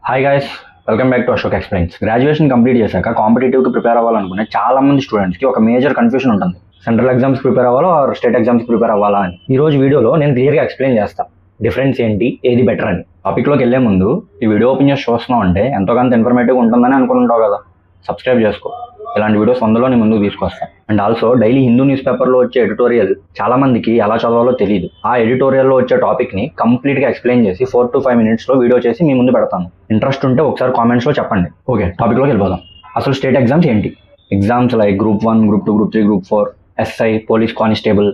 Hi guys, welcome back to Ashok explains. Graduation complete చేశాక కాంపిటేటివ్కి prepare అవ్వాలనుకునే చాలా మంది స్టూడెంట్స్కి ఒక మేజర్ కన్ఫ్యూషన్ ఉంటుంది. సెంట్రల్ ఎగ్జామ్స్ ప్రిపేర్ అవ్వాలో ఆర్ స్టేట్ ఎగ్జామ్స్ ప్రిపేర్ అవ్వాలా అని. ఈ రోజు వీడియోలో నేను క్లియర్గా ఎక్స్ప్లెయిన్ చేస్తాను డిఫరెన్స్ ఏంటి, ఏది బెటర్ అని. టాపిక్లోకి వెళ్ళే ముందు ఈ వీడియో ఓపెన్ చేసి చూస్తున్నావు అంటే ఎంతో కొంత ఇన్ఫర్మేటివ్గా ఉంటుందని అనుకుంటావు కదా, సబ్స్క్రైబ్ చేసుకో. ఇలాంటి వీడియోస్ 100లో నేను ముందుకు తీసుకొస్తాను. And also daily Hindu news పేపర్లో వచ్చే ఎడిటోరియల్ చాలా మందికి ఎలా చదవాలో తెలియదు. ఆ ఎడిటోరియల్లో వచ్చే టాపిక్ని కంప్లీట్గా ఎక్స్ప్లెయిన్ చేసి 4 to 5 minutesలో వీడియో చేసి మీ ముందు పెడతాను. ఇంట్రెస్ట్ ఉంటే ఒకసారి కామెంట్స్లో చెప్పండి. ఓకే, టాపిక్లోకి వెళ్ళిపోదాం. అసలు స్టేట్ ఎగ్జామ్స్ ఏంటి? Exams like Group 1, Group 2, Group 3, Group 4, SI, police constable,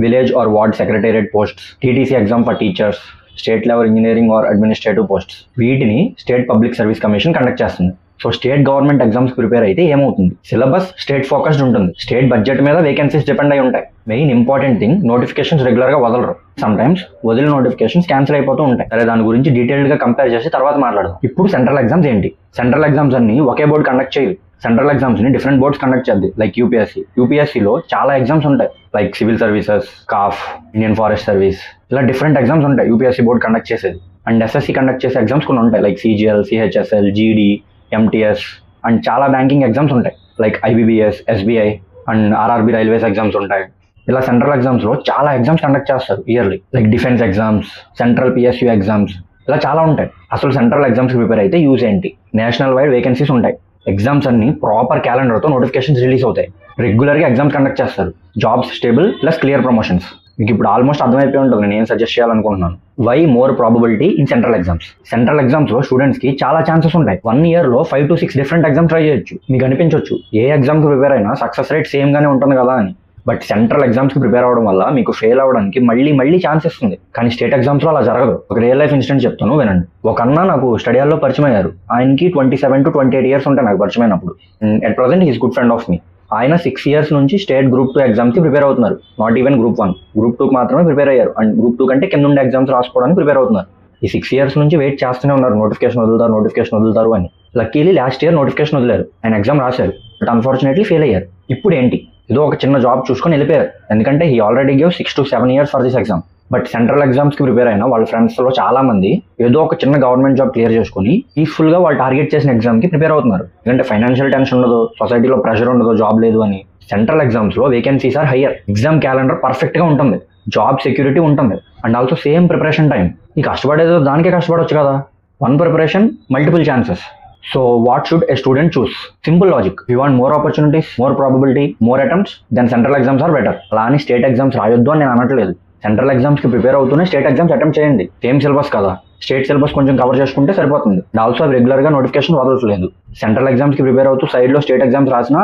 village or ward secretariat posts, TTC exam for teachers, state level engineering or administrative posts, వీటిని state public service commission conduct చేస్తుంది. So state government exams prepare అయితే ఏమవుతుంది? Syllabus state focused ఉంటుంది. State budget మీద vacancies depend అయి ఉంటాయి. Main important thing, notifications రెగ్యులర్గా వదలరు. సమ్ టైమ్స్ వదిలిన నోటిఫికేషన్స్ క్యాన్సిల్ అయిపోతూ ఉంటాయి. సరే, దాని గురించి డీటెయిల్డ్గా కంపేర్ చేసి తర్వాత మాట్లాడదాం. ఇప్పుడు సెంట్రల్ ఎగ్జామ్స్ ఏంటి? సెంట్రల్ ఎగ్జామ్స్ అన్ని ఒకే బోర్డు కండక్ట్ చేయదు. సెంట్రల్ ఎగ్జామ్స్ ని డిఫరెంట్ బోర్డ్స్ కండక్ట్ చేద్ది. లైక్ యూపీఎస్సీలో చాలా ఎగ్జామ్స్ ఉంటాయి. లైక్ సివిల్ సర్వీసెస్, కాఫ్, ఇండియన్ ఫారెస్ట్ సర్వీస్, ఇలా డిఫరెంట్ ఎగ్జామ్స్ ఉంటాయి యూపీఎస్సీ బోర్డు కండక్ట్ చేసేది. అండ్ ఎస్ఎస్సీ కండక్ట్ చేసే ఎగ్జామ్స్ కొన్ని ఉంటాయి. Like CGL, CHSL, GD, MTS, and చాలా బ్యాంకింగ్ ఎగ్జామ్స్ ఉంటాయి. Like IBBS, SBI and RRB railways exams ఉంటాయి. ఇలా సెంట్రల్ ఎగ్జామ్స్లో చాలా ఎగ్జామ్స్ కండక్ట్ చేస్తారు yearly. Like defence exams, central PSU exams, ఇలా చాలా ఉంటాయి. అసలు సెంట్రల్ ఎగ్జామ్స్ ప్రిపేర్ అయితే యూజ్ ఏంటి? నేషనల్ వైడ్ వేకెన్సీస్ ఉంటాయి. ఎగ్జామ్స్ అన్ని ప్రాపర్ క్యాలెండర్తో నోటిఫికేషన్స్ రిలీజ్ అవుతాయి. రెగ్యులర్గా ఎగ్జామ్స్ కండక్ట్ చేస్తారు. Jobs stable plus clear promotions. మీకు ఇప్పుడు ఆల్మోస్ట్ అర్థమైపోయి ఉంటుంది నేను ఏం సజెస్ట్ చేయాలనుకుంటున్నాను. Why more probability in central exams? Central ఎగ్జామ్స్లో స్టూడెంట్స్కి చాలా ఛాన్సెస్ ఉంటాయి. 1 yearలో 5 to 6 డిఫరెంట్ ఎగ్జామ్స్ ట్రై చేయొచ్చు. మీకు అనిపించవచ్చు ఏ ఎగ్జామ్కి ప్రిపేర్ అయినా సక్సెస్ రేట్ సేమ్ గానే ఉంటుంది కదా అని. బట్ సెంట్రల్ ఎగ్జామ్స్కి ప్రిపేర్ అవ్వడం వల్ల మీకు ఫెయిల్ అవ్వడానికి మళ్ళీ ఛాన్స్ ఇస్తుంది. కానీ స్టేట్ ఎగ్జామ్స్లో అలా జరగదు. ఒక రియల్ లైఫ్ ఇన్సిడెంట్ చెప్తాను, వినండి. ఒక అన్న నాకు స్టడీ హాల్లో పరిచయం అయ్యారు. ఆయనకి 27 to 28 years ఉంటాయి నాకు పరిచయం అయినప్పుడు. At present he's good friend of me. ఆయన 6 years నుంచి స్టేట్ Group 2 ఎగ్జామ్స్కి ప్రిపేర్ అవుతున్నారు. నాట్ ఈవెన్ Group 1, Group 2కి మాత్రమే ప్రిపేర్ అయ్యారు. అండ్ Group 2 కంటే కింద ఉండే ఎగ్జామ్స్ రాసుకోవడానికి ప్రిపేర్ అవుతున్నారు. ఈ 6 years నుంచి వెయిట్ చేస్తూనే ఉన్నారు, నోటిఫికేషన్ వదులుతారు అని. లక్కీలీ లాస్ట్ ఇయర్ నోటిఫికేషన్ వదిలేరు. ఆయన ఎగ్జామ్ రాశారు, బట్ అన్ఫార్చునేట్లీ ఫెయిల్ అయ్యారు. ఇప్పుడు ఏంటి? ఏదో ఒక చిన్న జాబ్ చూసుకొని వెళ్ళిపోయారు. ఎందుకంటే he already gave 6 to 7 years for this exam. But central ఎగ్జామ్స్కి ప్రిపేర్ అయిన వాళ్ళ ఫ్రెండ్స్లో చాలా మంది ఏదో ఒక చిన్న గవర్నమెంట్ జాబ్ క్లియర్ చేసుకుని పీస్ఫుల్గా వాళ్ళు టార్గెట్ చేసిన ఎగ్జామ్కి ప్రిపేర్ అవుతున్నారు. ఎందుకంటే ఫైనాన్షియల్ టెన్షన్ ఉండదు, సొసైటీలో ప్రెషర్ ఉండదు, జాబ్ లేదు అని. సెంట్రల్ ఎగ్జామ్స్లో vacancies are higher, exam calendar పర్ఫెక్ట్గా ఉంటుంది, జాబ్ సెక్యూరిటీ ఉంటుంది, and also same preparation time. ఈ కష్టపడేదో దానికే కష్టపడవచ్చు కదా. 1 preparation, multiple chances. So what should a student choose? Simple logic. We want more opportunities, more probability, more attempts, then central exams are better. అలా అని state exams రాయొద్దు అని నేను అనట్లేదు. Central ఎగ్జామ్స్కి ప్రిపేర్ అవుతూనే స్టేట్ ఎగ్జామ్స్ అటెంప్ట్ చేయండి. Same syllabus కదా, state syllabus కొంచెం కవర్ చేసుకుంటే సరిపోతుంది. అండ్ ఆల్సో అవి రెగ్యులర్గా నోటిఫికేషన్ వదలట్లేదు. సెంట్రల్ ఎగ్జామ్స్కి ప్రిపేర్ అవుతూ సైడ్లో స్టేట్ ఎగ్జామ్స్ రాసినా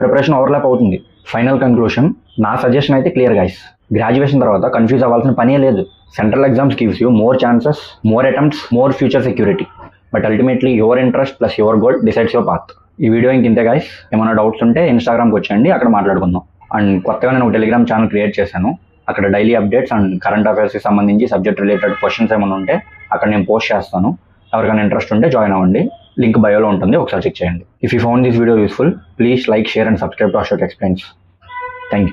ప్రిపరేషన్ ఓవర్లాప్ అవుతుంది. ఫైనల్ కంక్లూషన్, నా సజెషన్ అయితే క్లియర్ గైస్. గ్రాడ్యుయేషన్ తర్వాత కన్ఫ్యూజ్ అవ్వాల్సిన పనే లేదు. Central exams gives you more chances, more attempts, more future security. But ultimately your interest plus your goal decides your path. ఈ video ఇంతే guys. ఏమైనా డౌట్స్ ఉంటే ఇన్స్టాగ్రామ్కి వచ్చేయండి, అక్కడ మాట్లాడుకుందాం. అండ్ కొత్తగా నేను ఒక టెలిగ్రామ్ ఛానల్ క్రియేట్ చేశాను. అక్కడ డైలీ అప్డేట్స్ అండ్ కరెంట్ అఫైర్స్కి సంబంధించి సబ్జెక్ట్ రిలేటెడ్ క్వశ్చన్స్ ఏమైనా ఉంటే అక్కడ నేను పోస్ట్ చేస్తాను. ఎవరికైనా ఇంట్రెస్ట్ ఉంటే జాయిన్ అవ్వండి. లింక్ బయోలో ఉంటుంది, ఒకసారి చెక్ చేయండి. If you found this video useful, please like, share and subscribe to Ashok explains. Thank you.